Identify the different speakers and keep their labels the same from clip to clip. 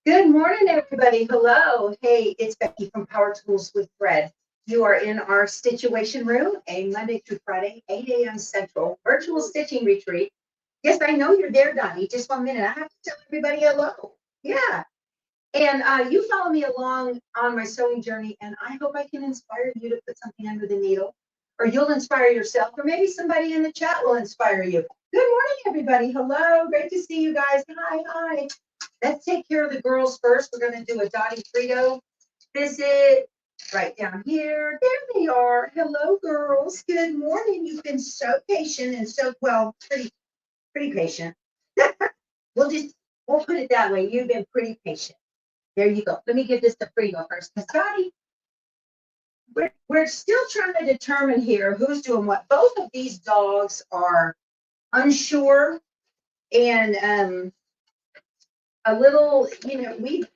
Speaker 1: Good morning, everybody. Hello. Hey, it's Becky from Power Tools with Thread. You are in our Stitchuation room, a Monday through Friday, 8 a.m. Central virtual stitching retreat. Yes, I know you're there, Donnie. Just 1 minute. I have to tell everybody hello. Yeah. And you follow me along on my sewing journey, and I hope I can inspire you to put something under the needle, or you'll inspire yourself, or maybe somebody in the chat will inspire you. Good morning, everybody. Hello. Great to see you guys. Hi, hi. Let's take care of the girls first. We're going to do a Dottie Frito visit right down here. There they are. Hello, girls. Good morning. You've been so patient and so, well, pretty patient. We'll put it that way. You've been pretty patient. There you go. Let me give this to Frito first. Because Dottie, we're still trying to determine here who's doing what. Both of these dogs are unsure and a little,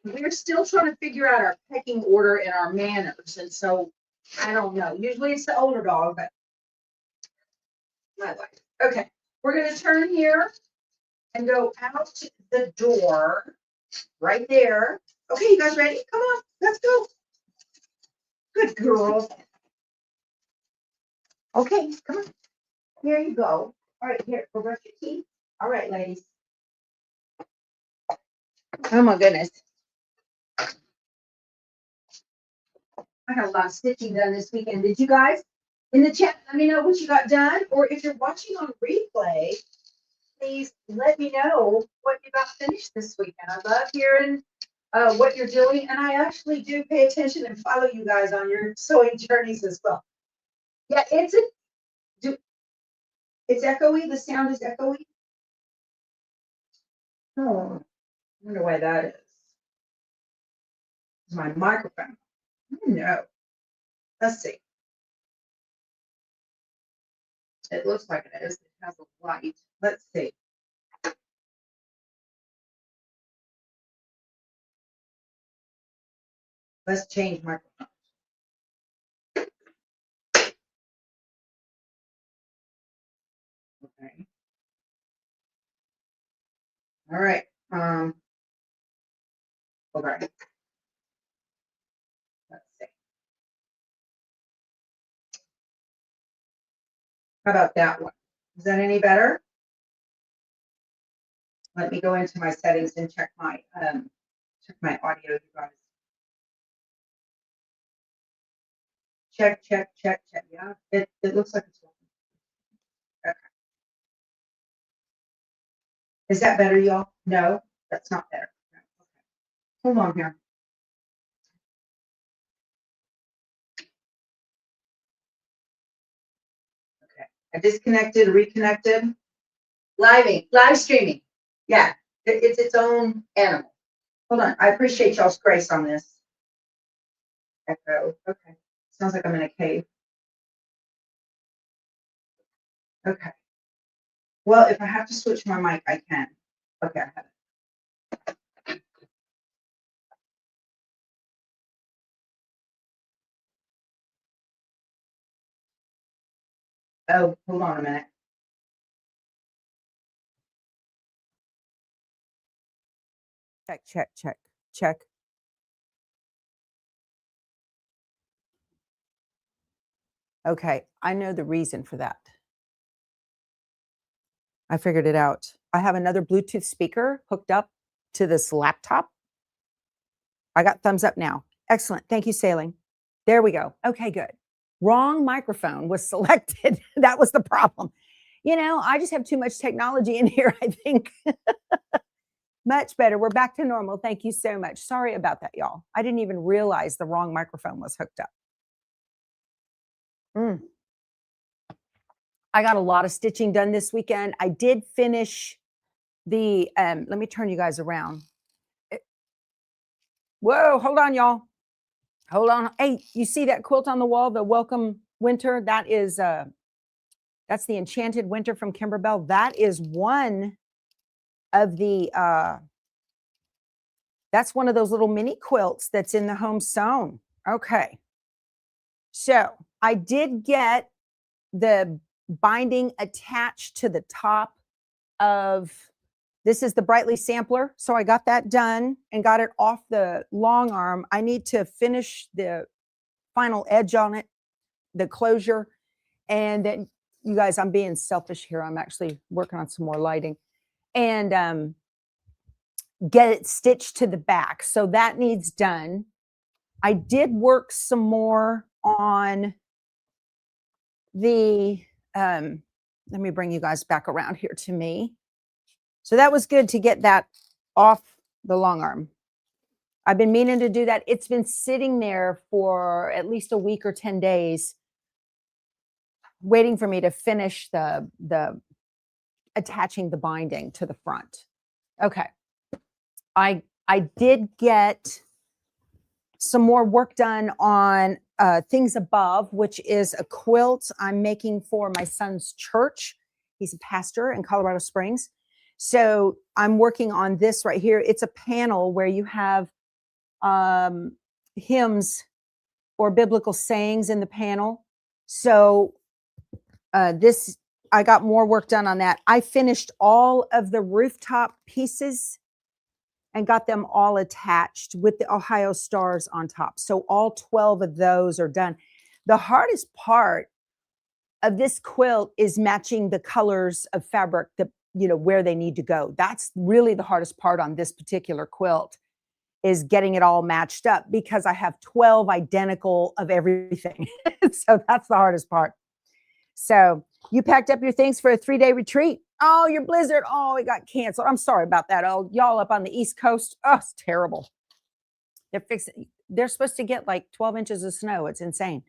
Speaker 1: we're still trying to figure out our pecking order and our manners. And so I don't know. Usually it's the older dog, but my life. Okay, we're going to turn here and go out the door right there. Okay, you guys ready? Come on, let's go. Good girl. Okay, come on. Here you go. All right, here, go brush your teeth. All right, ladies. Oh my goodness. I got a lot of stitching done this weekend. Did you guys? In the chat, let me know what you got done. Or if you're watching on replay, please let me know what you got finished this weekend. I love hearing what you're doing. And I actually do pay attention and follow you guys on your sewing journeys as well. Yeah, it's echoey. The sound is echoey. Oh, I wonder why that is. It's my microphone. No. Let's see. It looks like it is. It has a light. Let's see. Let's change microphone. Okay. All right. Okay. Let's see. How about that one? Is that any better? Let me go into my settings and check my audio, you guys. Check. Yeah, it looks like it's working. Okay. Is that better, y'all? No, that's not better. No. Okay. Hold on here. Okay. I disconnected, reconnected. Live streaming. Yeah, it's its own animal. Hold on. I appreciate y'all's grace on this. Echo. Okay. Sounds like I'm in a cave. Okay. Well, if I have to switch my mic, I can. Okay, I have it. Oh, hold on a minute. Check. Okay, I know the reason for that. I figured it out. I have another Bluetooth speaker hooked up to this laptop. I got thumbs up now. Excellent. Thank you, Sailing. There we go. Okay, good. Wrong microphone was selected. That was the problem. I just have too much technology in here, I think. Much better. We're back to normal. Thank you so much. Sorry about that, y'all. I didn't even realize the wrong microphone was hooked up. I got a lot of stitching done this weekend. I did finish the, let me turn you guys around. Whoa, hold on, y'all. Hold on. Hey, you see that quilt on the wall, the Welcome Winter? That is, that's the Enchanted Winter from Kimberbell. That is one of the, that's one of those little mini quilts that's in the home sewn. Okay. So I did get the binding attached to the top of
Speaker 2: This is the Brightly sampler. So I got that done and got it off the long arm. I need to finish the final edge on it, the closure. And then, you guys, I'm being selfish here. I'm actually working on some more lighting. And get it stitched to the back. So that needs done. I did work some more on the, let me bring you guys back around here to me. So that was good to get that off the long arm. I've been meaning to do that. It's been sitting there for at least a week or 10 days, waiting for me to finish the attaching the binding to the front. Okay. I did get some more work done on things above, which is a quilt I'm making for my son's church. He's a pastor in Colorado Springs. So I'm working on this right here. It's a panel where you have hymns or biblical sayings in the panel. So this, I got more work done on that. I finished all of the rooftop pieces and got them all attached with the Ohio stars on top. So all 12 of those are done. The hardest part of this quilt is matching the colors of fabric that, you know, where they need to go. That's really the hardest part on this particular quilt, is getting it all matched up, because I have 12 identical of everything. So that's the hardest part. So you packed up your things for a 3-day retreat. Oh, your blizzard. Oh, it got canceled. I'm sorry about that. Oh, y'all up on the East Coast. Oh, it's terrible. They're supposed to get like 12 inches of snow. It's insane.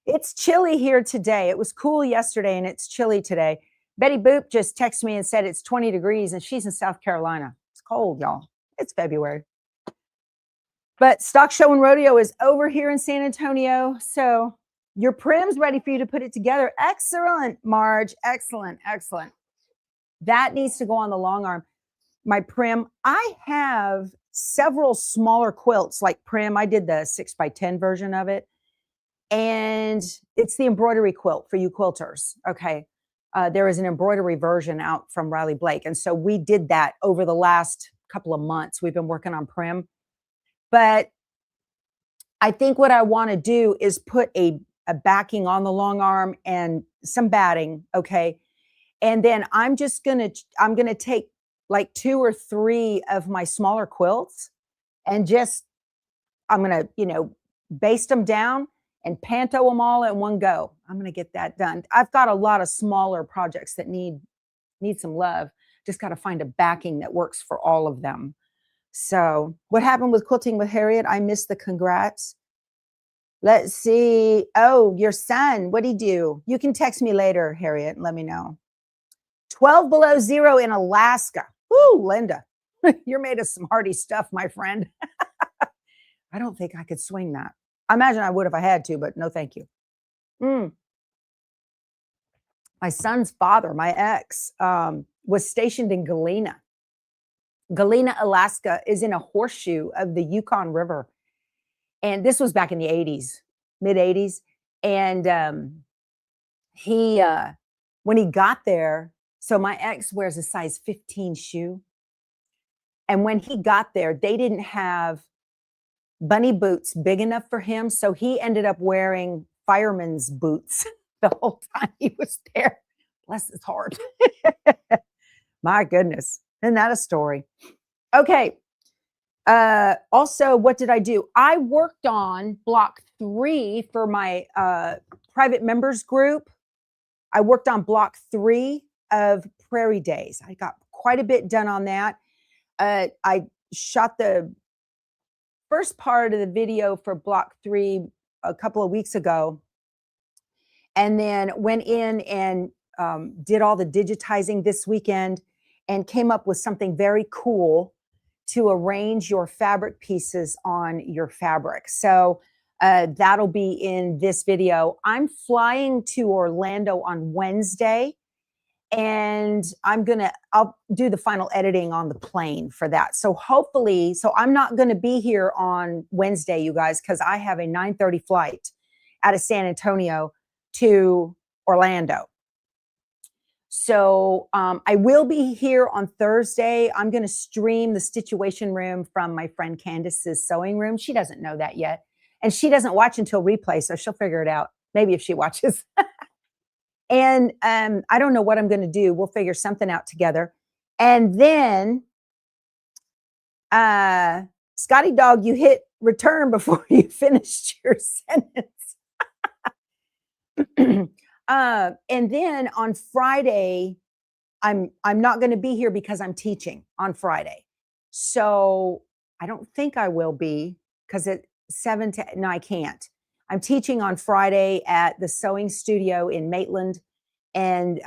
Speaker 2: It's chilly here today. It was cool yesterday and it's chilly today. Betty Boop just texted me and said it's 20 degrees and she's in South Carolina. It's cold, y'all. It's February. But Stock Show and Rodeo is over here in San Antonio. So your prim's ready for you to put it together. Excellent, Marge. Excellent, excellent. That needs to go on the long arm. My prim, I have several smaller quilts like prim. I did the 6x10 version of it. And it's the embroidery quilt for you quilters. Okay. There is an embroidery version out from Riley Blake. And so we did that over the last couple of months. We've been working on prim. But I think what I want to do is put a backing on the long arm and some batting. Okay. And then I'm going to take like 2 or 3 of my smaller quilts and just, I'm going to, you know, baste them down and panto them all at one go. I'm going to get that done. I've got a lot of smaller projects that need some love. Just got to find a backing that works for all of them. So what happened with Quilting with Harriet? I missed the congrats. Let's see. Oh, your son, what'd he do? You can text me later, Harriet, and let me know. 12 below zero in Alaska. Woo, Linda, you're made of some hardy stuff, my friend. I don't think I could swing that. I imagine I would if I had to, but no, thank you. My son's father, my ex, was stationed in Galena. Galena, Alaska is in a horseshoe of the Yukon River. And this was back in the 80s, mid 80s. And when he got there, so my ex wears a size 15 shoe. And when he got there, they didn't have bunny boots big enough for him. So he ended up wearing fireman's boots the whole time he was there. Bless his heart. My goodness. Isn't that a story? Okay. Also, what did I do? I worked on block 3 for my private members group. I worked on block 3 of Prairie Days. I got quite a bit done on that. I shot the first part of the video for block 3 a couple of weeks ago, and then went in and did all the digitizing this weekend and came up with something very cool to arrange your fabric pieces on your fabric. So that'll be in this video. I'm flying to Orlando on Wednesday, and I'll do the final editing on the plane for that. So hopefully, I'm not going to be here on Wednesday, you guys, because I have a 9:30 flight out of San Antonio to Orlando. So I will be here on Thursday. I'm going to stream the Stitchuation room from my friend Candace's sewing room. She doesn't know that yet. And she doesn't watch until replay, so she'll figure it out. Maybe if she watches. And I don't know what I'm going to do. We'll figure something out together. And then, Scotty Dog, you hit return before you finished your sentence. And then on Friday, I'm not going to be here because I'm teaching on Friday. So I don't think I will be, because at 7 to, no, I can't. I'm teaching on Friday at the sewing studio in Maitland, and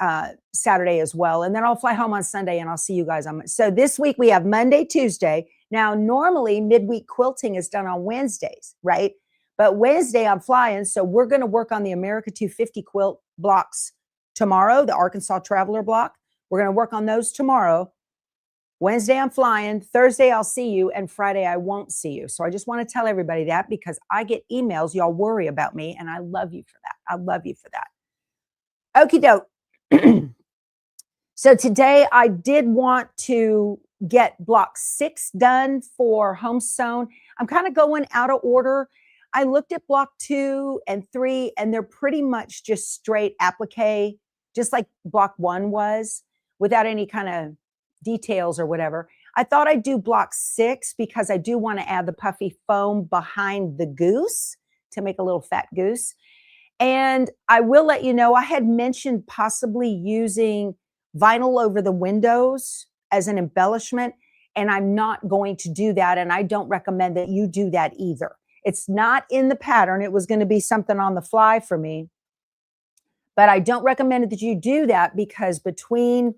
Speaker 2: Saturday as well. And then I'll fly home on Sunday and I'll see you guys on. So this week we have Monday, Tuesday. Now, normally midweek quilting is done on Wednesdays, right? But Wednesday I'm flying. So we're going to work on the America 250 quilt blocks tomorrow, the Arkansas Traveler block. We're going to work on those tomorrow. Wednesday I'm flying. Thursday I'll see you. And Friday I won't see you. So I just want to tell everybody that, because I get emails. Y'all worry about me. And I love you for that. I love you for that. Okie doke. So today I did want to get block 6 done for home sewn. I'm kind of going out of order. I looked at block 2 and 3, and they're pretty much just straight applique, just like block 1 was, without any kind of details or whatever. I thought I'd do block 6 because I do want to add the puffy foam behind the goose to make a little fat goose. And I will let you know, I had mentioned possibly using vinyl over the windows as an embellishment, and I'm not going to do that. And I don't recommend that you do that either. It's not in the pattern. It was going to be something on the fly for me, but I don't recommend that you do that, because between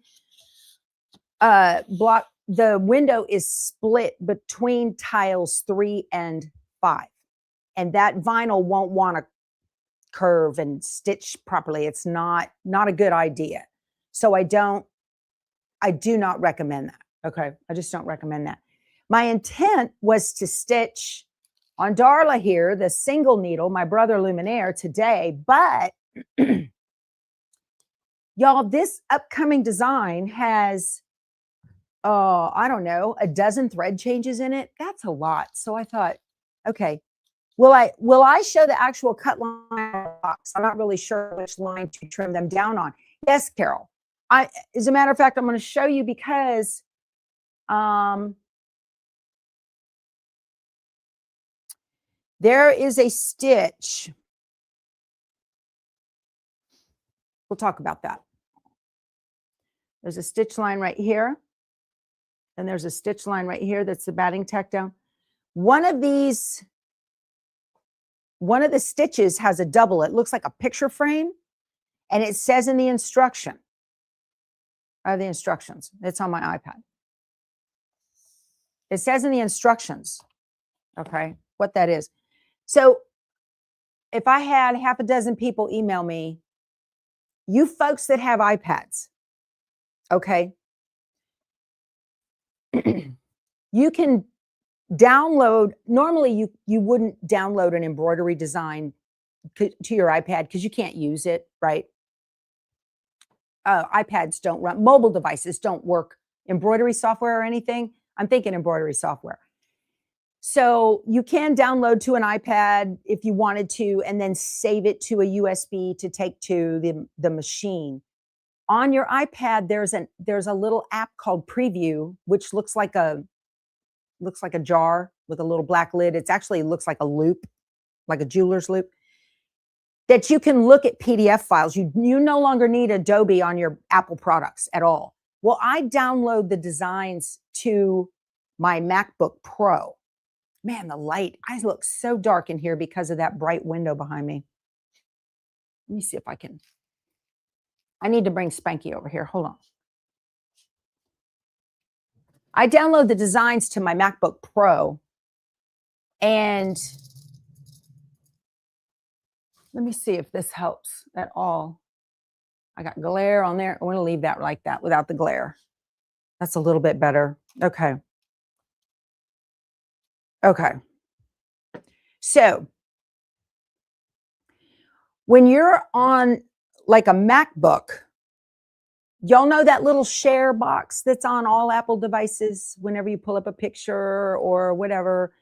Speaker 2: the window is split between tiles 3 and 5. And that vinyl won't want to curve and stitch properly. It's not a good idea. So I do not recommend that. Okay. I just don't recommend that. My intent was to stitch on Darla here, the single needle, my brother Luminaire, today, but y'all, this upcoming design has, I don't know, a dozen thread changes in it. That's a lot. So I thought, okay, will I show the actual cut line box? I'm not really sure which line to trim them down on. Yes, Carol. As a matter of fact, I'm going to show you, because there is a stitch. We'll talk about that. There's a stitch line right here, and there's a stitch line right here. That's the batting tack down. One of the stitches has a double. It looks like a picture frame, and it says in the instructions, it's on my iPad. It says in the instructions, okay, what that is. So if I had half a dozen people email me, you folks that have iPads, okay, you can download, normally you wouldn't download an embroidery design to your iPad because you can't use it, right? iPads don't run, mobile devices don't work embroidery software or anything. I'm thinking embroidery software. So you can download to an iPad if you wanted to, and then save it to a USB to take to the machine. On your iPad, there's a little app called Preview, which looks like a jar with a little black lid. It actually looks like a loop, like a jeweler's loop, that you can look at PDF files. You no longer need Adobe on your Apple products at all. Well, I download the designs to my MacBook Pro. Man, the light, I look so dark in here because of that bright window behind me. Let me see if I can. I need to bring Spanky over here. Hold on. I download the designs to my MacBook Pro, and let me see if this helps at all. I got glare on there. I want to leave that like that without the glare. That's a little bit better. Okay. Okay. So when you're on like a MacBook, Y'all know that little share box that's on all Apple devices whenever you pull up a picture or whatever?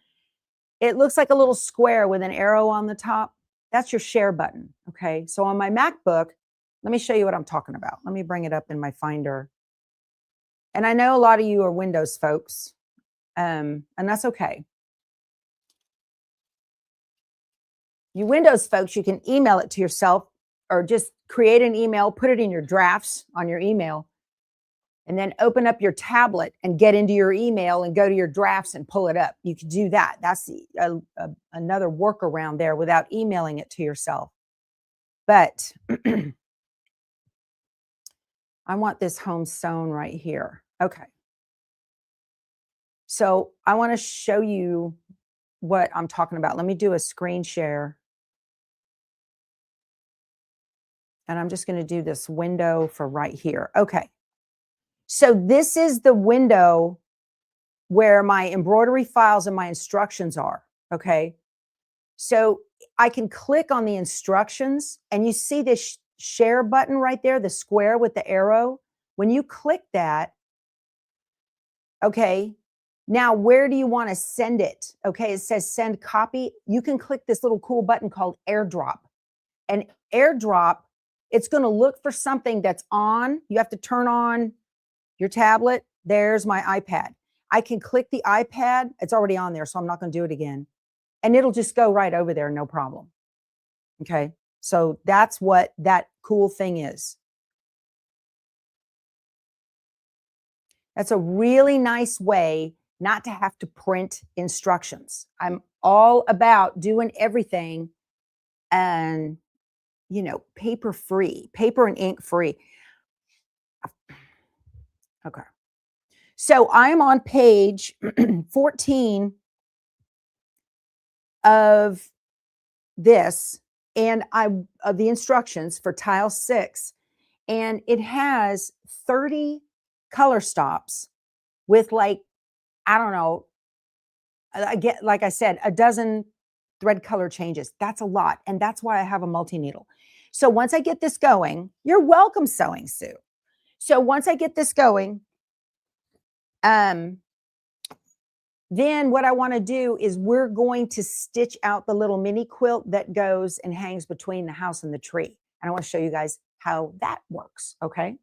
Speaker 2: It looks like a little square with an arrow on the top. That's your share button, okay? So on my MacBook, let me show you what I'm talking about. Let me bring it up in my Finder. And I know a lot of you are Windows folks, and that's okay. You Windows folks, you can email it to yourself or just create an email, put it in your drafts on your email, and then open up your tablet and get into your email and go to your drafts and pull it up. You can do that. That's another workaround there without emailing it to yourself. But I want this home sewn right here. Okay. So I want to show you what I'm talking about. Let me do a screen share. And I'm just going to do this window for right here. Okay. So this is the window where my embroidery files and my instructions are. Okay. So I can click on the instructions and you see this share button right there, the square with the arrow. When you click that, okay, now where do you want to send it? Okay, it says send copy. You can click this little cool button called airdrop. And airdrop, it's going to look for something that's on. You have to turn on your tablet. There's my iPad. I can click the iPad. It's already on there, so I'm not going to do it again. And it'll just go right over there, no problem. Okay, so that's what that cool thing is. That's a really nice way not to have to print instructions. I'm all about doing everything and, you know, paper free, paper and ink free. Okay. So I'm on page 14 of this and of the instructions for tile 6, and it has 30 color stops with, like, I don't know, I get, like I said, a dozen thread color changes. That's a lot. And that's why I have a multi-needle. So once I get this going, you're welcome, Sewing Sue. So once I get this going, then what I want to do is we're going to stitch out the little mini quilt that goes and hangs between the house and the tree. And I want to show you guys how that works. Okay.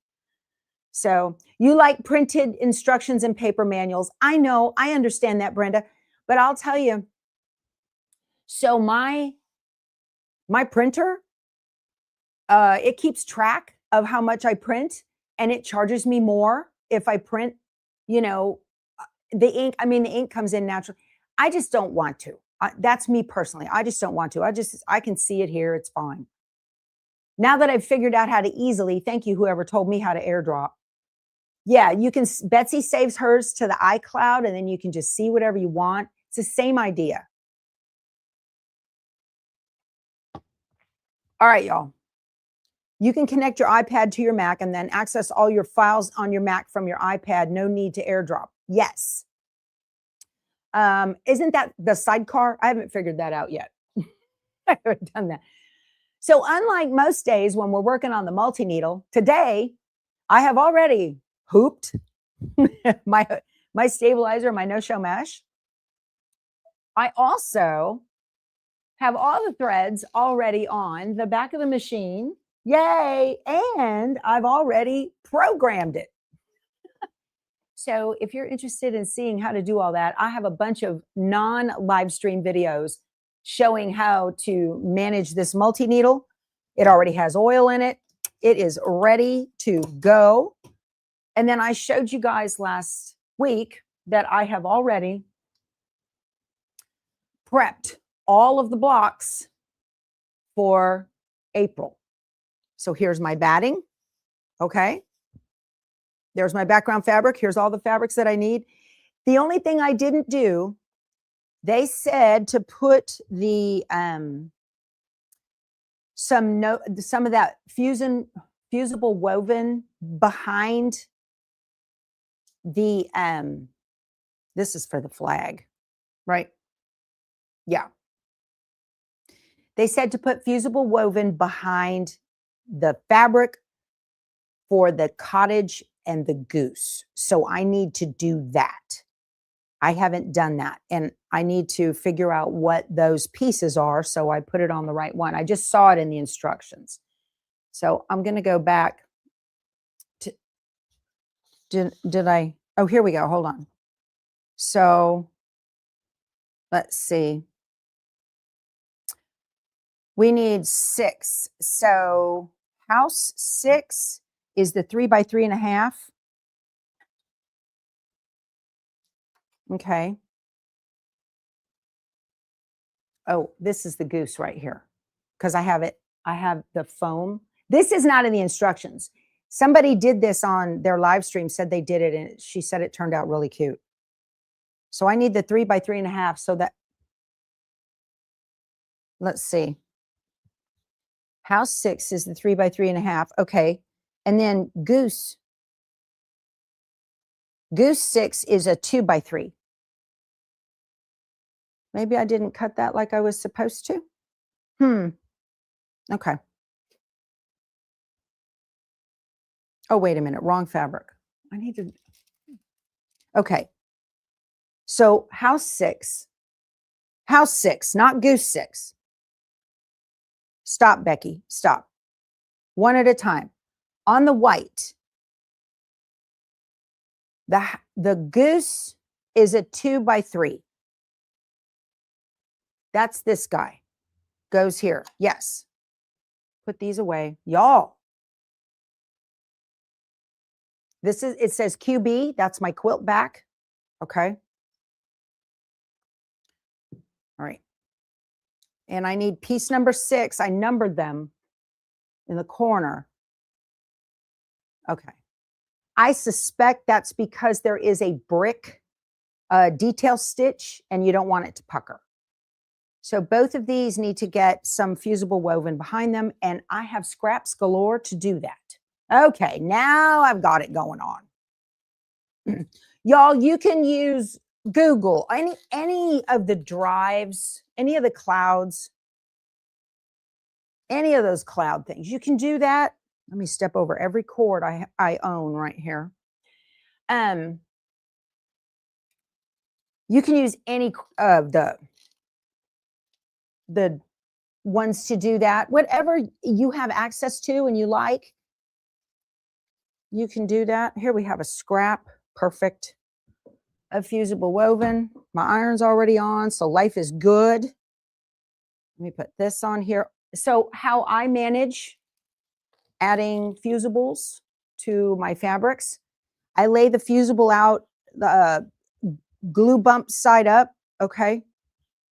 Speaker 2: So you like printed instructions and paper manuals. I know, I understand that, Brenda, but I'll tell you. So my printer, it keeps track of how much I print, and it charges me more if I print, you know, the ink. I mean, the ink comes in naturally. I just don't want to. That's me personally. I just don't want to. I can see it here. It's fine. Now that I've figured out how to easily, thank you, whoever told me how to airdrop. Yeah, you can, Betsy saves hers to the iCloud, and then you can just see whatever you want. It's the same idea. All right, y'all. You can connect your iPad to your Mac and then access all your files on your Mac from your iPad. No need to airdrop. Yes. Isn't that the sidecar? I haven't figured that out yet. I haven't done that. So unlike most days when we're working on the multi-needle, today I have already hooped my stabilizer, my no-show mesh. I also have all the threads already on the back of the machine. Yay! And I've already programmed it. So if you're interested in seeing how to do all that, I have a bunch of non-live stream videos showing how to manage this multi-needle. It already has oil in it. It is ready to go. And then I showed you guys last week that I have already prepped all of the blocks for April. So here's my batting. Okay. There's my background fabric. Here's all the fabrics that I need. The only thing I didn't do, they said to put the some of that fusible woven behind the this is for the flag, right? Yeah. They said to put fusible woven behind the fabric for the cottage and the goose. So I need to do that. I haven't done that. And I need to figure out what those pieces are. So I put it on the right one. I just saw it in the instructions. So I'm going to go back to, did I, oh, here we go. Hold on. So let's see. We need 6. So house 6 is the 3 by 3.5. Okay. Oh, this is the goose right here because I have it. I have the foam. This is not in the instructions. Somebody did this on their live stream, said they did it, and she said it turned out really cute. So I need the 3 by 3.5 so that, let's see. House 6 is the 3 by 3.5. Okay. And then goose 6 is a 2 by 3. Maybe I didn't cut that like I was supposed to. Okay. Oh, wait a minute. Wrong fabric. I need to. Okay. So house 6, not goose 6. Stop, Becky. Stop. One at a time. On the white, the goose is a 2 by 3. That's this guy. Goes here. Yes. Put these away. Y'all. This is, it says QB. That's my quilt back. Okay. All right. And I need piece number 6. I numbered them in the corner. Okay. I suspect that's because there is a brick detail stitch and you don't want it to pucker. So both of these need to get some fusible woven behind them, and I have scraps galore to do that. Okay, now I've got it going on. Y'all, you can use Google, any of the drives, any of the clouds, any of those cloud things. You can do that. Let me step over every cord I own right here. You can use any of the ones to do that. Whatever you have access to and you like, you can do that. Here we have a scrap, perfect, of fusible woven. My iron's already on, so life is good. Let me put this on here. So how I manage adding fusibles to my fabrics, I lay the fusible out, the glue bump side up, okay?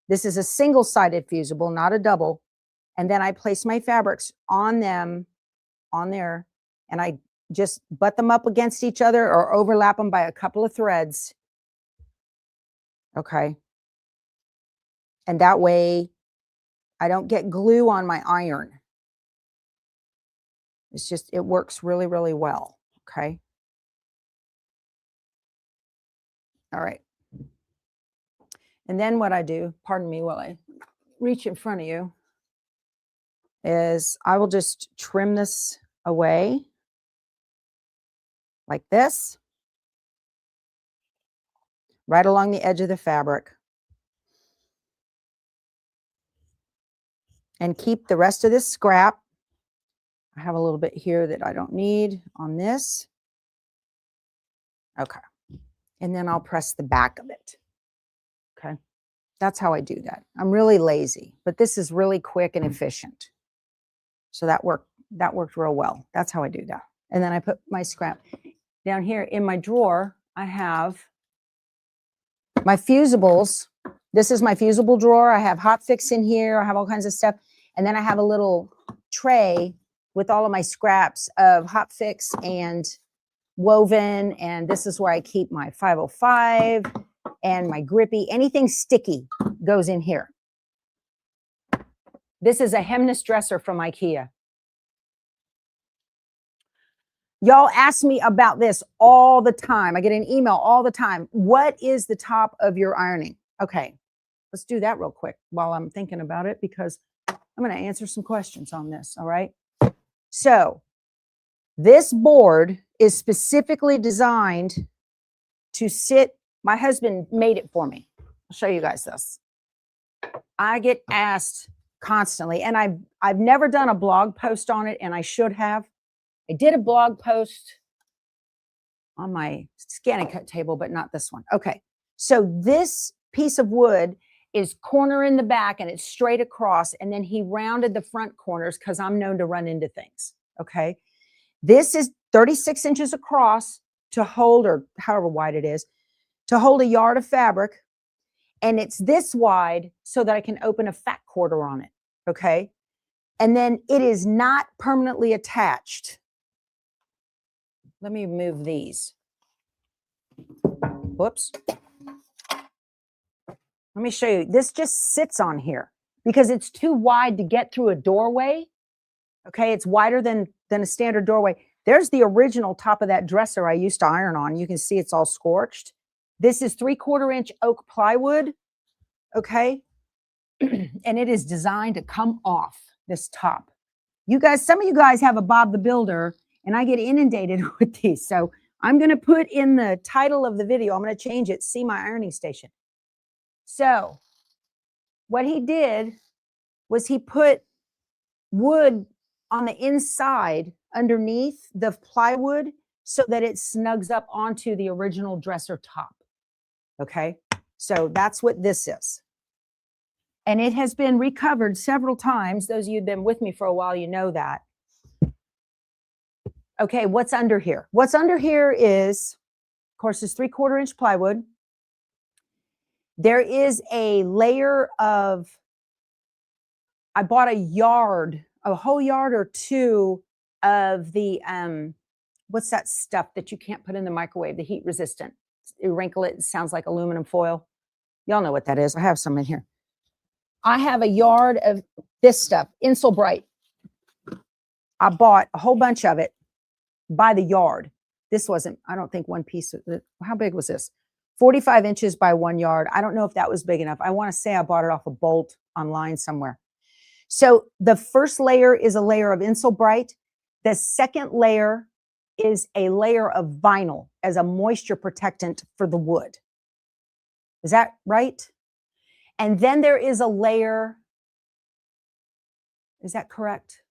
Speaker 2: This is a single-sided fusible, not a double. And then I place my fabrics on them, on there, and I just butt them up against each other or overlap them by a couple of threads. Okay. And that way I don't get glue on my iron. It's just, it works really, really well. Okay. All right. And then what I do, pardon me while I reach in front of you, is I will just trim this away like this, right along the edge of the fabric. And keep the rest of this scrap. I have a little bit here that I don't need on this. Okay. And then I'll press the back of it. Okay. That's how I do that. I'm really lazy, but this is really quick and efficient. So that worked real well. That's how I do that. And then I put my scrap down here in my drawer. I have my fusibles. This is my fusible drawer. I have hot fix in here. I have all kinds of stuff. And then I have a little tray with all of my scraps of hot fix and woven. And this is where I keep my 505 and my grippy. Anything sticky goes in here. This is a hemness dresser from IKEA. Y'all ask me about this all the time. I get an email all the time. What is the top of your ironing? Okay, let's do that real quick while I'm thinking about it, because I'm going to answer some questions on this. All right. So This board is specifically designed to sit. My husband made it for me. I'll show you guys this. I get asked constantly, and I've never done a blog post on it, and I should have. I did a blog post on my scan and cut table, but not this one. Okay, so this piece of wood is corner in the back and it's straight across, and then he rounded the front corners because I'm known to run into things. Okay, this is 36 inches across to hold, or however wide it is, to hold a yard of fabric. And it's this wide so that I can open a fat quarter on it. Okay. And then it is not permanently attached. Let me move these. Whoops. Let me show you. This just sits on here because it's too wide to get through a doorway. Okay. It's wider than a standard doorway. There's the original top of that dresser I used to iron on. You can see it's all scorched. This is 3/4 inch oak plywood. Okay. And it is designed to come off this top. You guys, some of you guys have a Bob the Builder, and I get inundated with these. So I'm going to put in the title of the video, I'm going to change it, See My Ironing Station. So what he did was he put wood on the inside underneath the plywood so that it snugs up onto the original dresser top. Okay, so that's what this is. And it has been recovered several times. Those of you who've been with me for a while, you know that. Okay, what's under here? What's under here is, of course, is 3/4 inch plywood. There is a layer of, I bought a whole yard or two of the, what's that stuff that you can't put in the microwave, the heat resistant? You wrinkle it, it sounds like aluminum foil. Y'all know what that is. I have some in here. I have a yard of this stuff, Insulbrite. I bought a whole bunch of it by the yard. This wasn't, I don't think one piece. How big was this? 45 inches by 1 yard. I don't know if that was big enough. I want to say I bought it off a Bolt online somewhere. So the first layer is a layer of Insulbrite. The second layer is a layer of vinyl as a moisture protectant for the wood. Is that right? And then there is a layer, is that correct?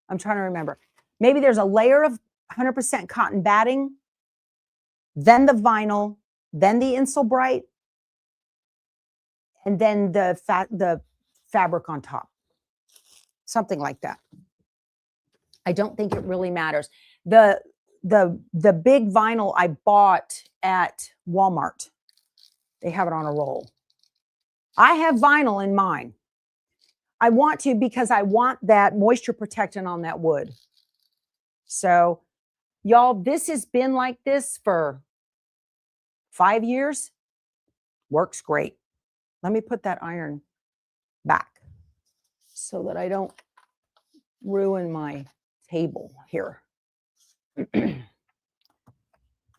Speaker 2: I'm trying to remember. Maybe there's a layer of 100% cotton batting, then the vinyl, then the Insulbrite, and then the fabric on top. Something like that. I don't think it really matters. The big vinyl I bought at Walmart. They have it on a roll. I have vinyl in mine. I want to because I want that moisture protectant on that wood. So, y'all, this has been like this for 5 years. Works great. Let me put that iron back so that I don't ruin my table here. And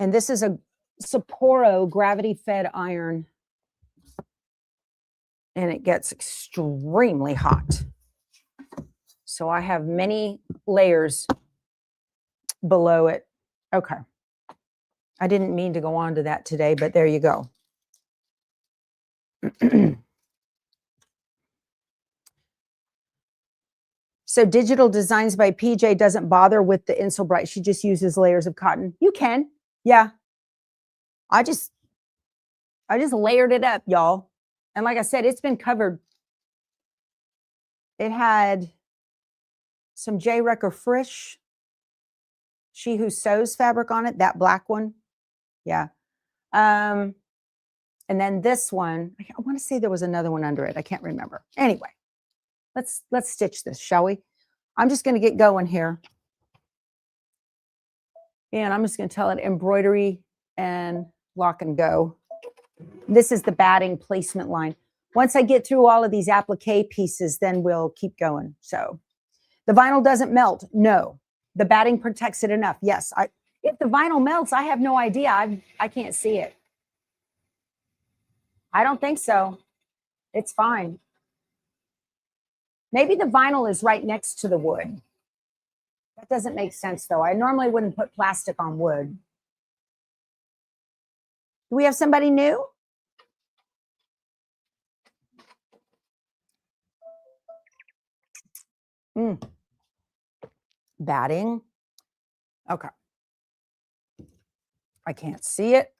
Speaker 2: this is a Sapporo gravity-fed iron, and it gets extremely hot. So I have many layers below it. Okay. I didn't mean to go on to that today, but there you go. So Digital Designs by PJ doesn't bother with the Insulbrite. She just uses layers of cotton. You can. Yeah. I just layered it up, y'all. And like I said, it's been covered. It had some J. Recker Frisch, She Who Sews fabric on it, that black one. Yeah. And then this one, I want to say there was another one under it. I can't remember. Anyway, let's stitch this, shall we? I'm just going to get going here. And I'm just going to tell it embroidery and lock and go. This is the batting placement line. Once I get through all of these applique pieces, then we'll keep going. So the vinyl doesn't melt. No. The batting protects it enough. Yes. If the vinyl melts, I have no idea. I can't see it. I don't think so. It's fine. Maybe the vinyl is right next to the wood. That doesn't make sense though. I normally wouldn't put plastic on wood. Do we have somebody new? Batting. Okay. I can't see it.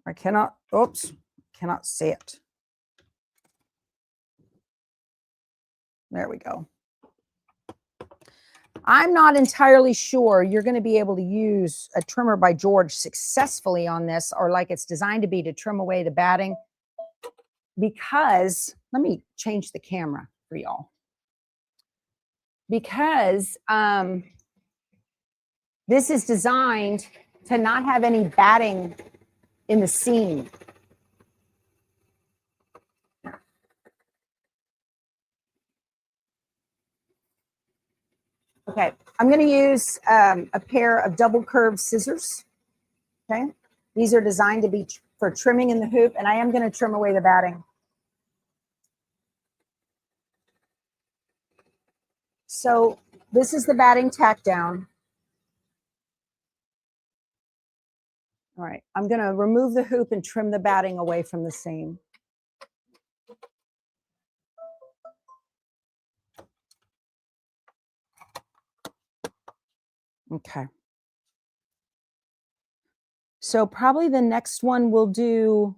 Speaker 2: I cannot, oops, cannot see it. There we go. I'm not entirely sure you're going to be able to use a trimmer by George successfully on this, or like it's designed to be, to trim away the batting, because, let me change the camera for y'all. Because this is designed to not have any batting in the seam. Okay, I'm going to use a pair of double curved scissors. Okay, these are designed to be for trimming in the hoop, and I am going to trim away the batting. So this is the batting tack down. All right, I'm going to remove the hoop and trim the batting away from the seam. Okay. So probably the next one we'll do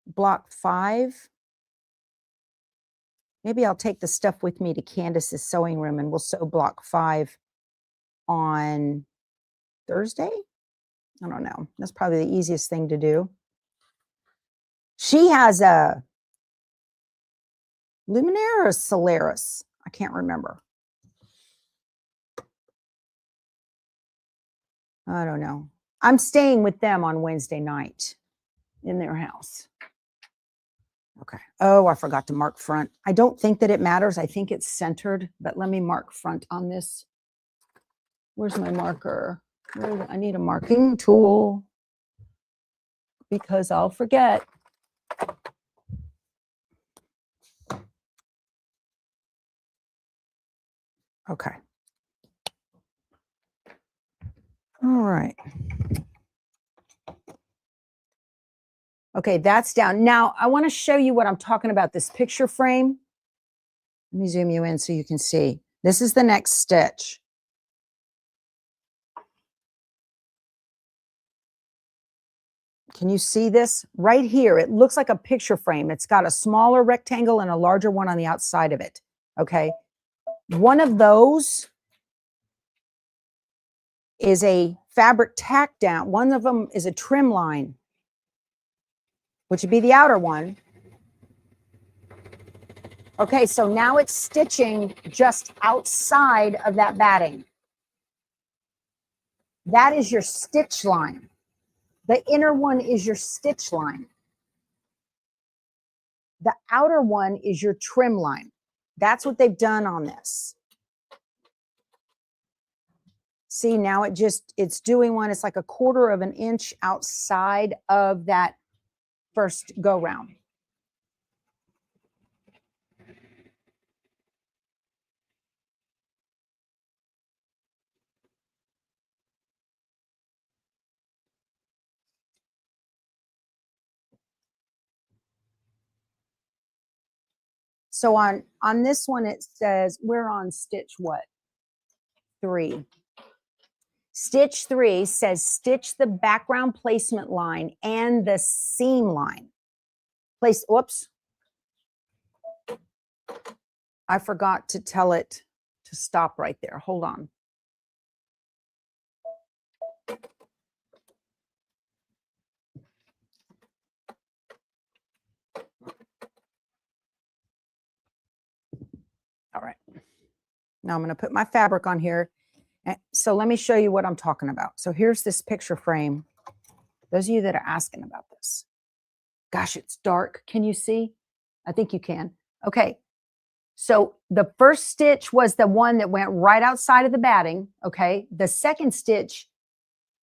Speaker 2: block 5. Maybe I'll take the stuff with me to Candace's sewing room and we'll sew block 5 on Thursday. I don't know. That's probably the easiest thing to do. She has a Luminaire or Solaris. I can't remember. I don't know. I'm staying with them on Wednesday night in their house. Okay. Oh, I forgot to mark front. I don't think that it matters. I think it's centered, but let me mark front on this. Where's my marker? I need a marking tool because I'll forget. Okay. All right. Okay, that's down. Now, I want to show you what I'm talking about, this picture frame. Let me zoom you in so you can see. This is the next stitch. Can you see this? Right here, it looks like a picture frame. It's got a smaller rectangle and a larger one on the outside of it, okay? One of those is a fabric tack down. One of them is a trim line, which would be the outer one. Okay, so now it's stitching just outside of that batting. That is your stitch line. The inner one is your stitch line. The outer one is your trim line. That's what they've done on this. See, now it's doing one, it's like a 1/4 of an inch outside of that first go round. So on this one, it says we're on stitch what? 3. Stitch 3 says stitch the background placement line and the seam line. Whoops. I forgot to tell it to stop right there. Hold on. All right. Now I'm going to put my fabric on here. So let me show you what I'm talking about. So here's this picture frame. Those of you that are asking about this. Gosh, it's dark. Can you see? I think you can. Okay. So the first stitch was the one that went right outside of the batting. Okay. The second stitch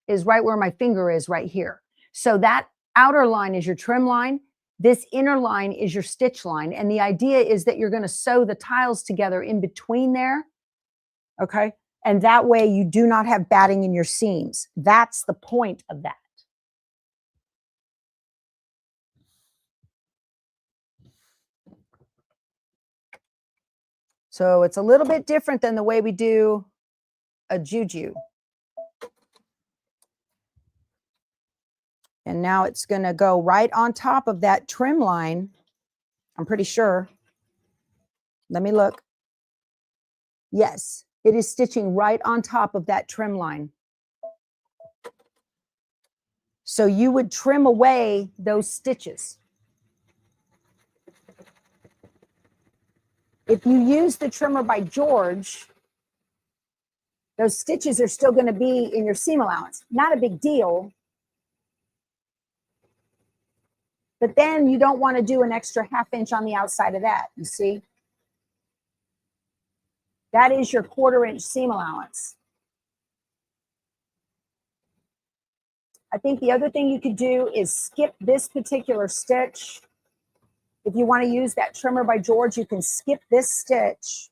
Speaker 2: is right where my finger is right here. So that outer line is your trim line. This inner line is your stitch line. And the idea is that you're going to sew the tiles together in between there Okay. And that way you do not have batting in your seams. That's the point of that. So it's a little bit different than the way we do a JUJU. And now it's going to go right on top of that trim line. I'm pretty sure. Let me look. Yes, it is stitching right on top of that trim line. So you would trim away those stitches. If you use the trimmer by George, those stitches are still going to be in your seam allowance. Not a big deal. But then you don't want to do an extra ½ inch on the outside of that, you see? That is your ½ inch seam allowance. I think the other thing you could do is skip this particular stitch. If you want to use that trimmer by George, you can skip this stitch.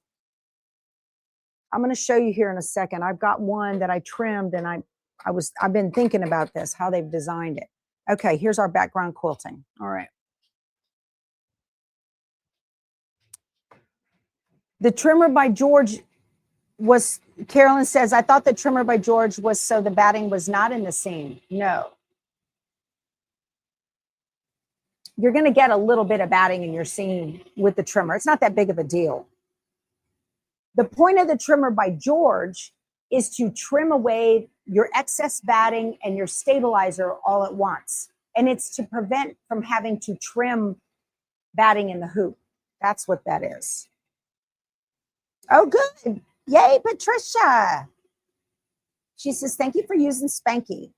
Speaker 2: I'm going to show you here in a second. I've got one that I trimmed, and I've been thinking about this, how they've designed it. Okay, here's our background quilting. All right. The trimmer by George was, Carolyn says, I thought the trimmer by George was so the batting was not in the seam. No. You're going to get a little bit of batting in your seam with the trimmer. It's not that big of a deal. The point of the trimmer by George is to trim away your excess batting and your stabilizer all at once. And it's to prevent from having to trim batting in the hoop. That's what that is. Oh, good. Yay, Patricia. She says, thank you for using Spanky.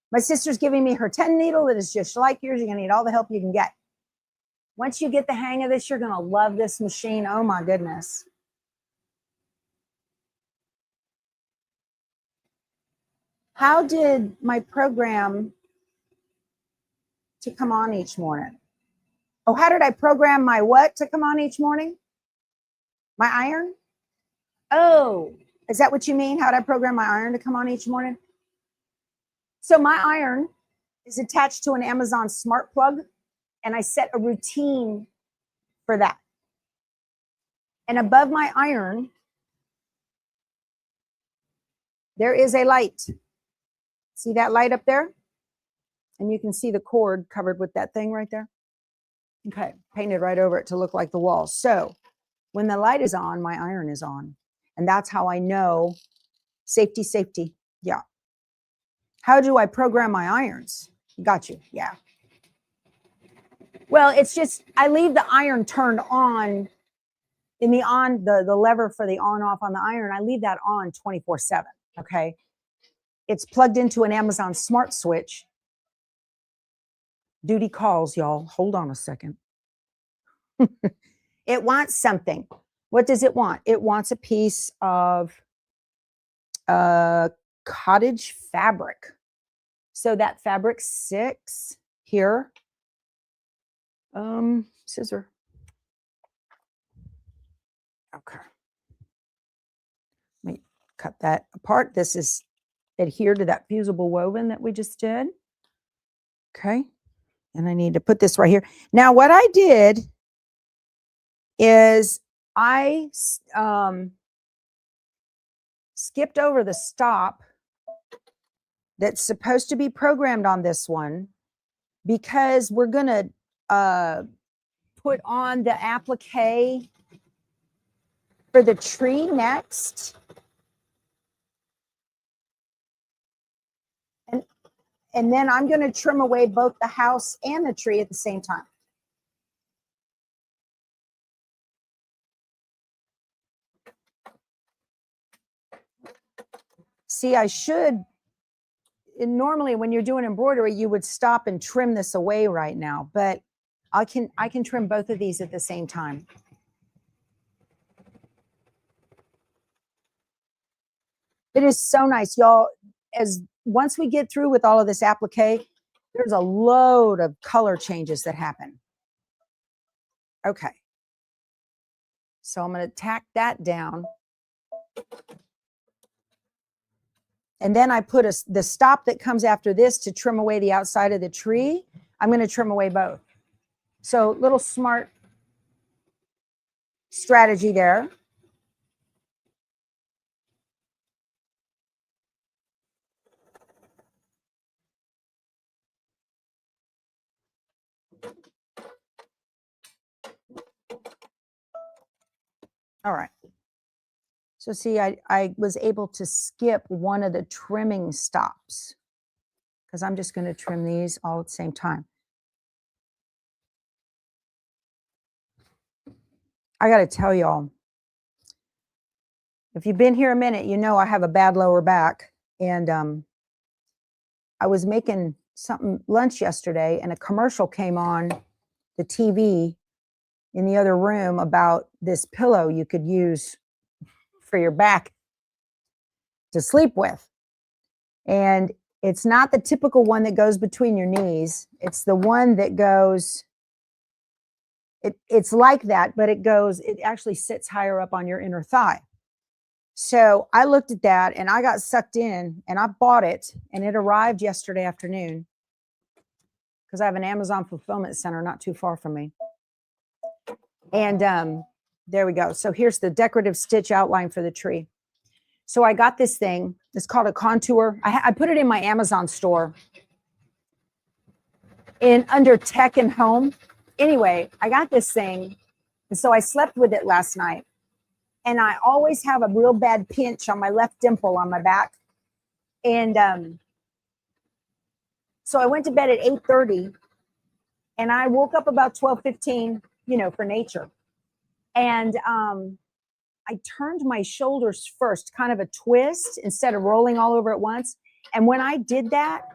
Speaker 2: My sister's giving me her 10 needle that is just like yours. You're going to need all the help you can get. Once you get the hang of this, you're going to love this machine. Oh, my goodness. How did my program to come on each morning? Oh, how did I program my what to come on each morning? My iron? Oh, is that what you mean? How did I program my iron to come on each morning? So my iron is attached to an Amazon smart plug, and I set a routine for that. And above my iron, there is a light. See that light up there? And you can see the cord covered with that thing right there. Okay, painted right over it to look like the wall. So when the light is on, my iron is on. And that's how I know safety, safety. Yeah. How do I program my irons? Got you. Yeah. Well, it's just, I leave the iron turned on in the lever for the on off on the iron. I leave that on 24/7. Okay. It's plugged into an Amazon smart switch. Duty calls, y'all. Hold on a second. It wants something. What does it want? It wants a piece of cottage fabric. So that fabric 6 here. Scissor. Okay. Let me cut that apart. This is adhered to that fusible woven that we just did. Okay. And I need to put this right here. Now, what I did is I skipped over the stop that's supposed to be programmed on this one because we're going to put on the applique for the tree next. And then I'm going to trim away both the house and the tree at the same time. See, I should, normally when you're doing embroidery, you would stop and trim this away right now, but I can trim both of these at the same time. It is so nice, y'all. Once we get through with all of this applique, there's a load of color changes that happen. Okay. So I'm going to tack that down. And then I put the stop that comes after this to trim away the outside of the tree. I'm going to trim away both. So little smart strategy there. All right. So see, I was able to skip one of the trimming stops because I'm just going to trim these all at the same time. I got to tell y'all, if you've been here a minute, you know I have a bad lower back. And I was making lunch yesterday, and a commercial came on the TV in the other room about this pillow you could use for your back to sleep with. And it's not the typical one that goes between your knees. It's the one that goes, it's like that, but it actually sits higher up on your inner thigh. So I looked at that and I got sucked in and I bought it, and it arrived yesterday afternoon because I have an Amazon fulfillment center not too far from me. And there we go. So here's the decorative stitch outline for the tree. So I got this thing. It's called a contour. I put it in my Amazon store under tech and home. Anyway, I got this thing. And so I slept with it last night. And I always have a real bad pinch on my left dimple on my back. And so I went to bed at 8:30. And I woke up about 12:15, for nature. And I turned my shoulders first, kind of a twist instead of rolling all over at once. And when I did that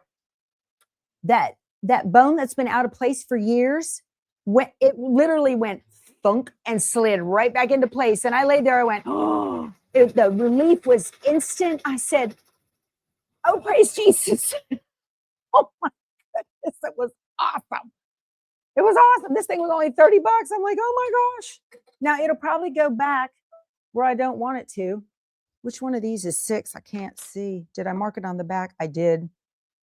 Speaker 2: bone that's been out of place for years, it literally went thunk and slid right back into place. And I laid there, I went, oh, the relief was instant. I said, oh, praise Jesus. Oh my goodness, it was awesome. It was awesome. This thing was only $30. I'm like, oh my gosh. Now it'll probably go back where I don't want it to. Which one of these is 6? I can't see. Did I mark it on the back? I did.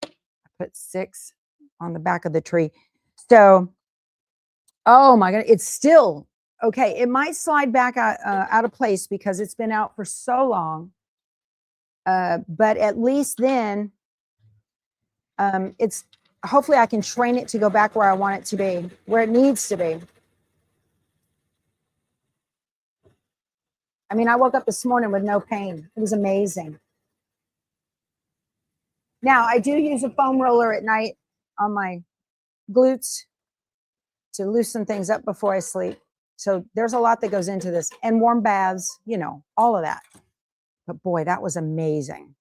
Speaker 2: I put 6 on the back of the tree. So, oh my God, it's still okay. It might slide back out of place because it's been out for so long. But at least then, hopefully I can train it to go back where I want it to be, where it needs to be. I mean, I woke up this morning with no pain. It was amazing. Now, I do use a foam roller at night on my glutes to loosen things up before I sleep. So there's a lot that goes into this, and warm baths, all of that. But boy, that was amazing.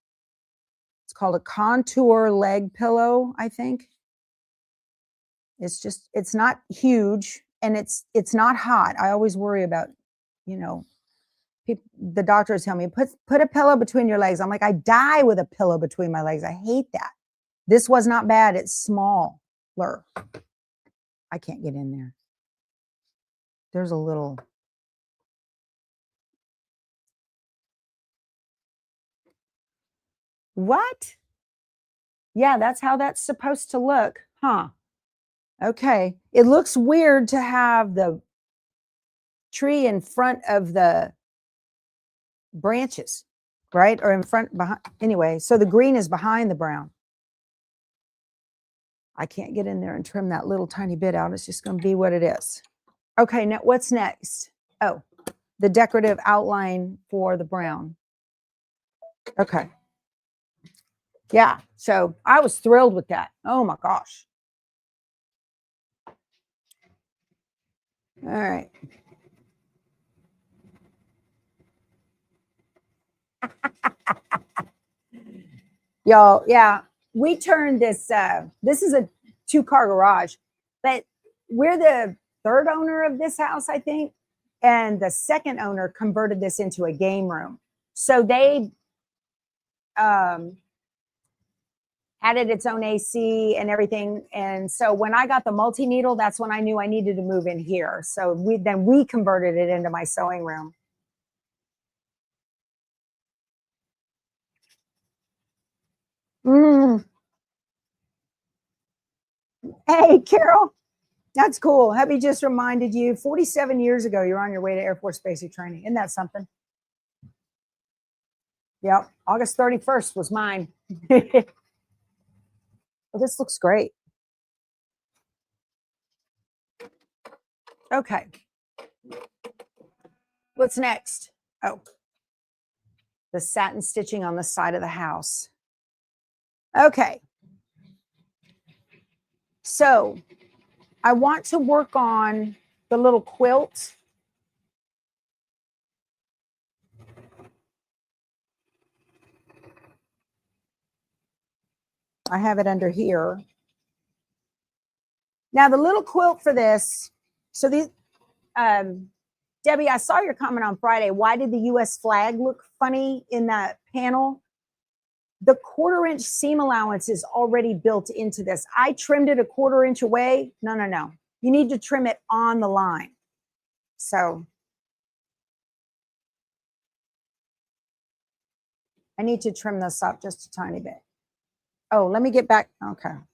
Speaker 2: It's called a contour leg pillow, I think. It's not huge, and it's not hot. I always worry about, the doctors tell me, put a pillow between your legs. I'm like, I die with a pillow between my legs. I hate that. This was not bad. It's smaller. I can't get in there. There's a little. What? Yeah, that's how that's supposed to look. Huh. Okay. It looks weird to have the tree in front of the branches, right? Or behind. Anyway, so the green is behind the brown. I can't get in there and trim that little tiny bit out. It's just going to be what it is. Okay, now what's next? Oh, the decorative outline for the brown. Okay. Yeah, so I was thrilled with that. Oh my gosh. All right. Y'all, yeah, we turned this, this is a 2-car garage, but we're the 3rd owner of this house, I think. And the 2nd owner converted this into a game room. So they added its own AC and everything. And so when I got the multi-needle, that's when I knew I needed to move in here. So we converted it into my sewing room. Mm. Hey, Carol, that's cool. Hubby just reminded you 47 years ago, you're on your way to Air Force basic training. Isn't that something? Yep. August 31st was mine. Well, this looks great. Okay. What's next? Oh, the satin stitching on the side of the house. Okay. So I want to work on the little quilt. I have it under here. Now the little quilt for this, so the Debbie, I saw your comment on Friday. Why did the US flag look funny in that panel? The 1/4 inch seam allowance is already built into this. I trimmed it a 1/4 inch away. No, no, no. You need to trim it on the line. So I need to trim this up just a tiny bit. Oh, let me get back. Okay. I'm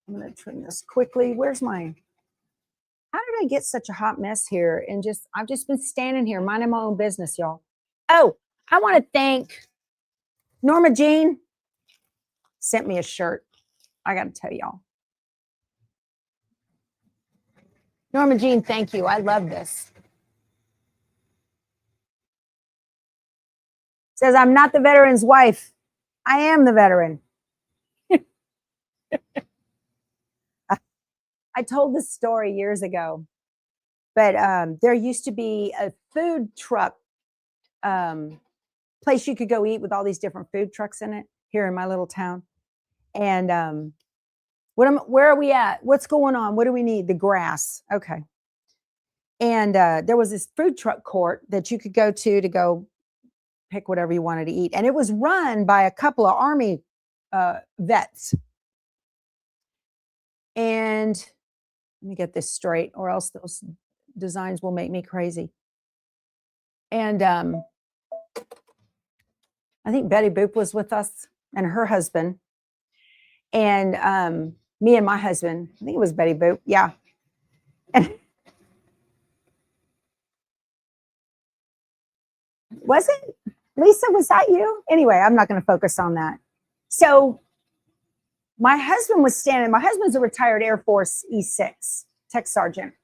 Speaker 2: going to trim this quickly. Where's my, how did I get such a hot mess here? And I've just been standing here minding my own business, y'all. Oh, I want to thank Norma Jean. Sent me a shirt. I got to tell y'all. Norma Jean, thank you. I love this. Says, I'm not the veteran's wife. I am the veteran. I told this story years ago, but there used to be a food truck place you could go eat with all these different food trucks in it here in my little town. And where are we at? What's going on? What do we need? The grass. Okay. And there was this food truck court that you could go to go pick whatever you wanted to eat. And it was run by a couple of Army vets. And let me get this straight, or else those designs will make me crazy. And I think Betty Boop was with us and her husband. And me and my husband, I think it was Betty Boop. Yeah. And was it? Lisa, was that you? Anyway, I'm not going to focus on that. So my husband was standing, my husband's a retired Air Force E6 tech sergeant.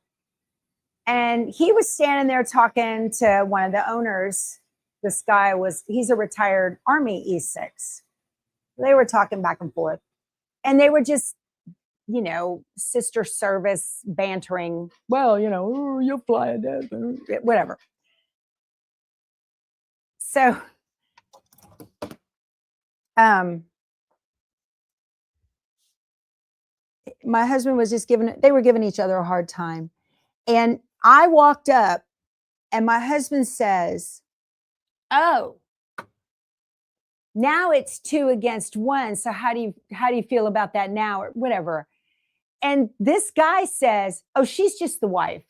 Speaker 2: And he was standing there talking to one of the owners. This guy he's a retired Army E6. They were talking back and forth. And they were just, you know, sister service bantering. Well, you know, oh, you'll fly a death, whatever. So, my husband was just they were giving each other a hard time. And I walked up and my husband says, oh, now it's 2 against 1. So how do you feel about that now, or whatever? And this guy says, oh, she's just the wife.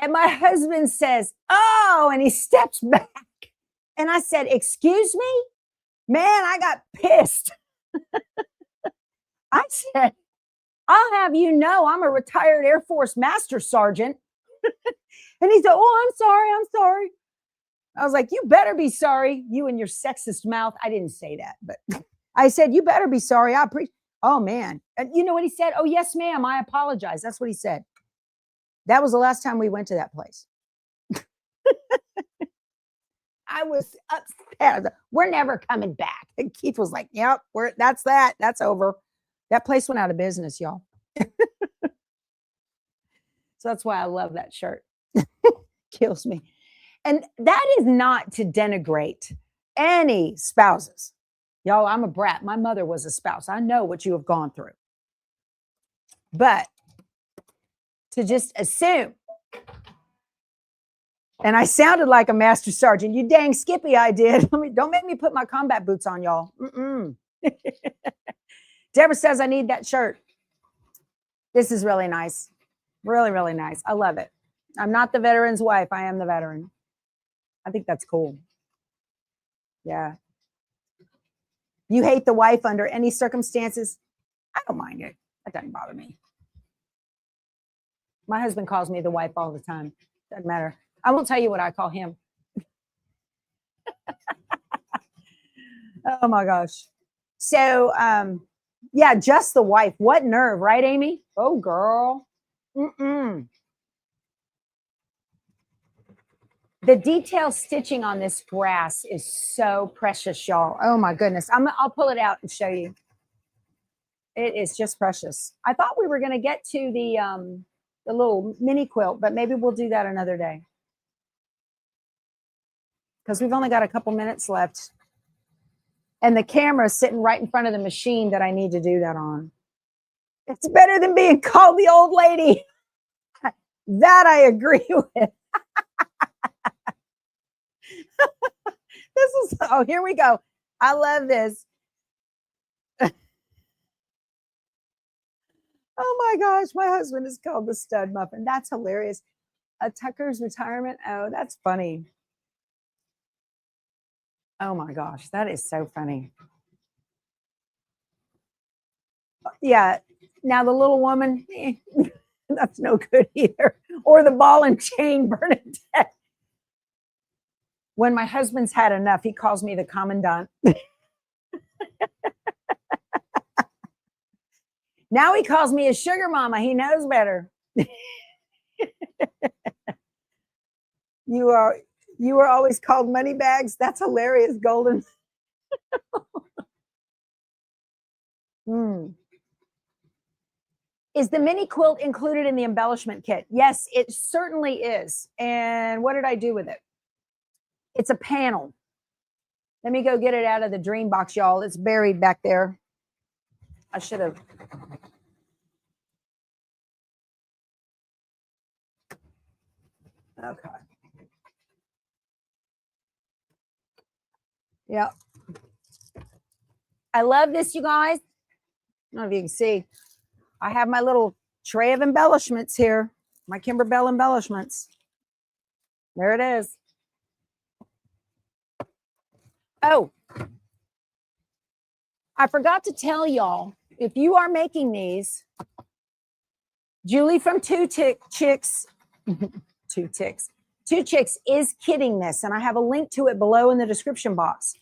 Speaker 2: And my husband says, oh, and he steps back. And I said, excuse me? Man, I got pissed. I said, I'll have you know I'm a retired Air Force Master Sergeant. And he said, oh, I'm sorry. I was like, you better be sorry, you and your sexist mouth. I didn't say that, but I said, you better be sorry. I appreciate. Oh, man. And you know what he said? Oh, yes, ma'am. I apologize. That's what he said. That was the last time we went to that place. I was upset. We're never coming back. And Keith was like, yep, that's that. That's over. That place went out of business, y'all. So that's why I love that shirt. Kills me. And that is not to denigrate any spouses. Y'all, I'm a brat. My mother was a spouse. I know what you have gone through. But to just assume, and I sounded like a master sergeant. You dang Skippy, I did. Don't make me put my combat boots on, y'all. Deborah says I need that shirt. This is really nice. Really, really nice. I love it. I'm not the veteran's wife. I am the veteran. I think that's cool. Yeah. You hate the wife under any circumstances? I don't mind it. That doesn't bother me. My husband calls me the wife all the time. Doesn't matter. I won't tell you what I call him. Oh my gosh. So, yeah, just the wife. What nerve, right, Amy? Oh, girl. Mm-mm. The detail stitching on this grass is so precious, y'all. Oh my goodness. I'll pull it out and show you. It is just precious. I thought we were going to get to the little mini quilt, but maybe we'll do that another day. Because we've only got a couple minutes left. And the camera is sitting right in front of the machine that I need to do that on. It's better than being called the old lady. That I agree with. This is, oh, here we go. I love this. Oh my gosh, my husband is called the stud muffin. That's hilarious. A Tucker's retirement. Oh, that's funny. Oh my gosh, that is so funny. Yeah. Now the little woman, that's no good either. Or the ball and chain Bernadette. When my husband's had enough, he calls me the commandant. Now he calls me a sugar mama. He knows better. You are always called money bags. That's hilarious, Golden. Is the mini quilt included in the embellishment kit? Yes, it certainly is. And what did I do with it? It's a panel. Let me go get it out of the dream box, y'all. It's buried back there. I should have. Okay. Yeah. I love this, you guys. I don't know if you can see. I have my little tray of embellishments here. My Kimberbell embellishments. There it is. Oh, I forgot to tell y'all, if you are making these, Julie from Two Chicks is kitting this, and I have a link to it below in the description box.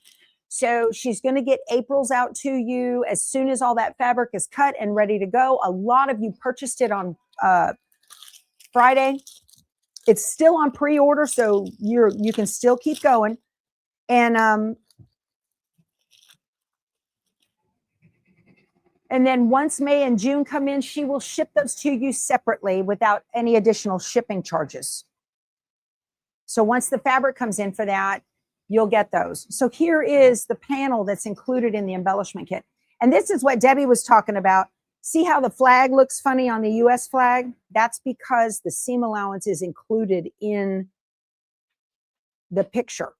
Speaker 2: So she's going to get April's out to you as soon as all that fabric is cut and ready to go. A lot of you purchased it on Friday. It's still on pre-order, so you can still keep going. And then once May and June come in, she will ship those to you separately without any additional shipping charges. So once the fabric comes in for that, you'll get those. So here is the panel that's included in the embellishment kit. And this is what Debbie was talking about. See how the flag looks funny on the US flag? That's because the seam allowance is included in the picture.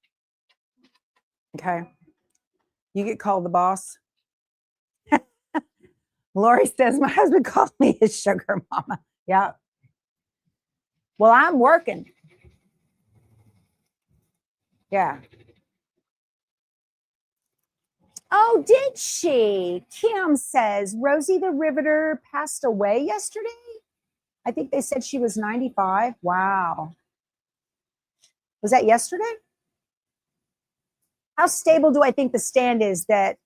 Speaker 2: Okay. You get called the boss. Lori says, my husband calls me his sugar mama. Yeah. Well, I'm working. Yeah. Oh, did she? Kim says, Rosie the Riveter passed away yesterday. I think they said she was 95. Wow. Was that yesterday? How stable do I think the stand is that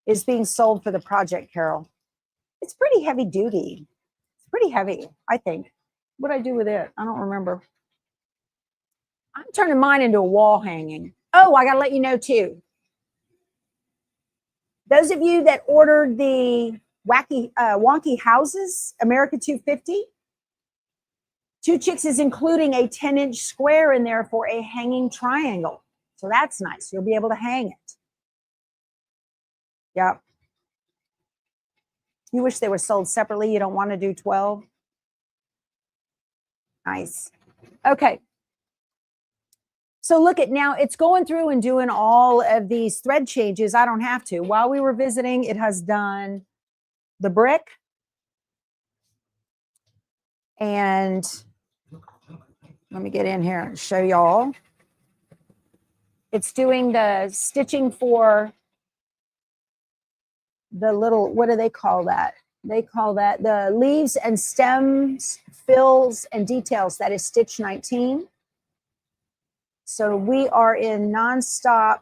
Speaker 2: is being sold for the project, Carol? It's pretty heavy duty. It's pretty heavy, I think. What did I do with it? I don't remember. I'm turning mine into a wall hanging. Oh, I got to let you know too. Those of you that ordered the wonky houses, America 250, Two Chicks is including a 10-inch square in there for a hanging triangle. So that's nice. You'll be able to hang it. Yep. You wish they were sold separately. You don't want to do 12. Nice. Okay. So look at now, it's going through and doing all of these thread changes. I don't have to. While we were visiting, it has done the brick. And let me get in here and show y'all. It's doing the stitching for the little, what do they call that? They call that the leaves and stems, fills and details. That is stitch 19. So we are in nonstop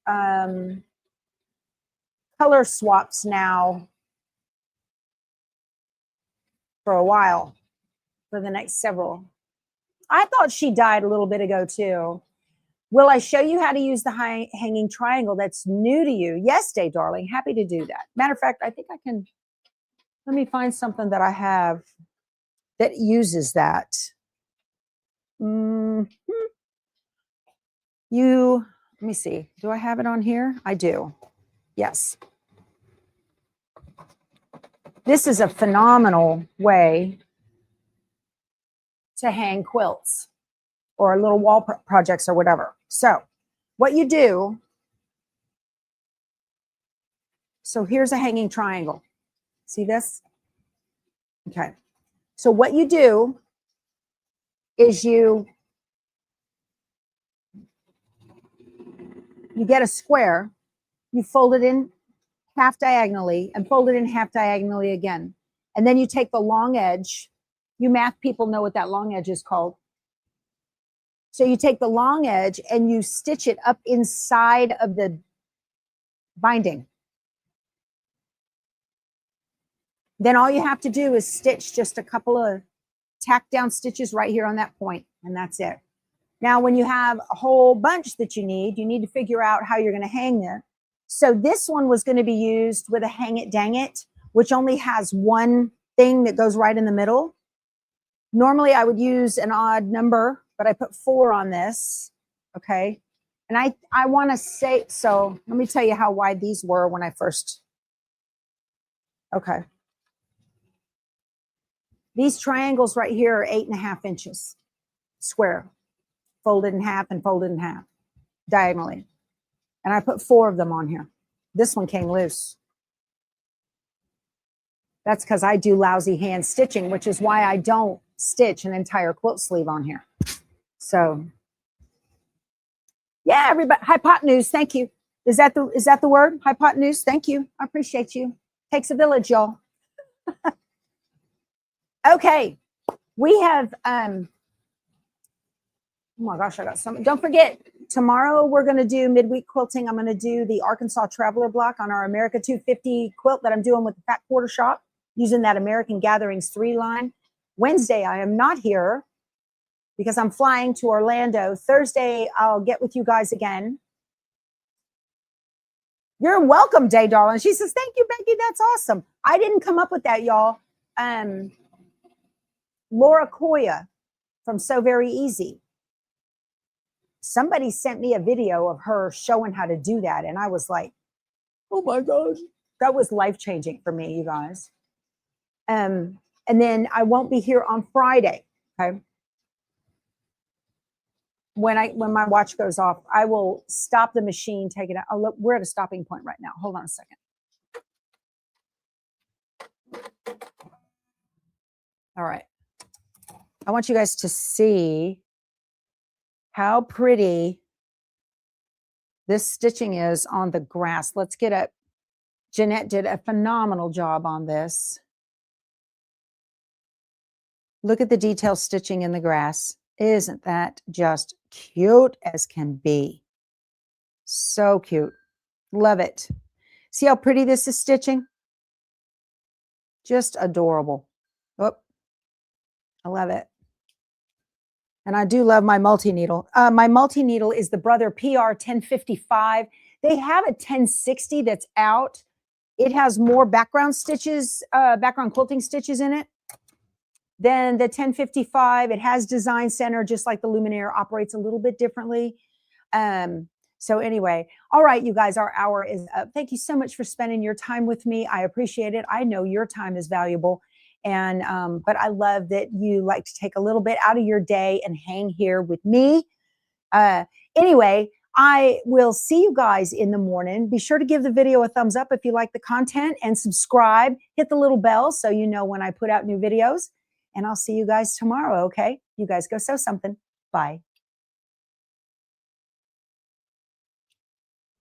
Speaker 2: color swaps now for a while, for the next several. I thought she died a little bit ago too. Will I show you how to use the hanging triangle? That's new to you. Yes, Day Darling, happy to do that. Matter of fact, I think I can, let me find something that I have that uses that. Let me see, do I have it on here? I do, yes. This is a phenomenal way to hang quilts or little wall projects or whatever. So what you do, so here's a hanging triangle. See this? Okay. So what you do is you get a square, you fold it in half diagonally and fold it in half diagonally again. And then you take the long edge. You math people know what that long edge is called. So you take the long edge and you stitch it up inside of the binding. Then all you have to do is stitch just a couple of tack down stitches right here on that point, and that's it. Now, when you have a whole bunch that you need to figure out how you're going to hang them. So this one was going to be used with a hang it dang it, which only has one thing that goes right in the middle. Normally I would use an odd number, but I put 4 on this. Okay. And I want to say, so let me tell you how wide these were when I first, okay. These triangles right here are 8.5 inches square, folded in half and folded in half diagonally. And I put 4 of them on here. This one came loose. That's because I do lousy hand stitching, which is why I don't stitch an entire quilt sleeve on here. So yeah, everybody, hypotenuse, thank you. Is that the word? Hypotenuse, thank you. I appreciate you. Takes a village, y'all. Okay, we have, oh my gosh, I got some. Don't forget, tomorrow we're going to do midweek quilting. I'm going to do the Arkansas Traveler block on our America 250 quilt that I'm doing with the Fat Quarter Shop using that American Gatherings 3 line. Wednesday, I am not here because I'm flying to Orlando. Thursday, I'll get with you guys again. You're welcome, Day Darling. She says, thank you, Becky. That's awesome. I didn't come up with that, y'all. Laura Koya from So Very Easy. Somebody sent me a video of her showing how to do that. And I was like, oh my gosh, that was life-changing for me, you guys. And then I won't be here on Friday. Okay. When my watch goes off, I will stop the machine, take it out. Oh, look, we're at a stopping point right now. Hold on a second. All right. I want you guys to see how pretty this stitching is on the grass. Let's get up. Jeanette did a phenomenal job on this. Look at the detail stitching in the grass. Isn't that just cute as can be? So cute. Love it. See how pretty this is stitching? Just adorable. Oh, I love it. And I do love my multi-needle. My multi-needle is the Brother PR 1055. They have a 1060 that's out. It has more background stitches, background quilting stitches in it than the 1055. It has Design Center, just like the Luminaire, operates a little bit differently. So anyway, all right, you guys, our hour is up. Thank you so much for spending your time with me. I appreciate it. I know your time is valuable. And, but I love that you like to take a little bit out of your day and hang here with me. Anyway, I will see you guys in the morning. Be sure to give the video a thumbs up if you like the content and subscribe. Hit the little bell so you know when I put out new videos. And I'll see you guys tomorrow, okay? You guys go sew something. Bye.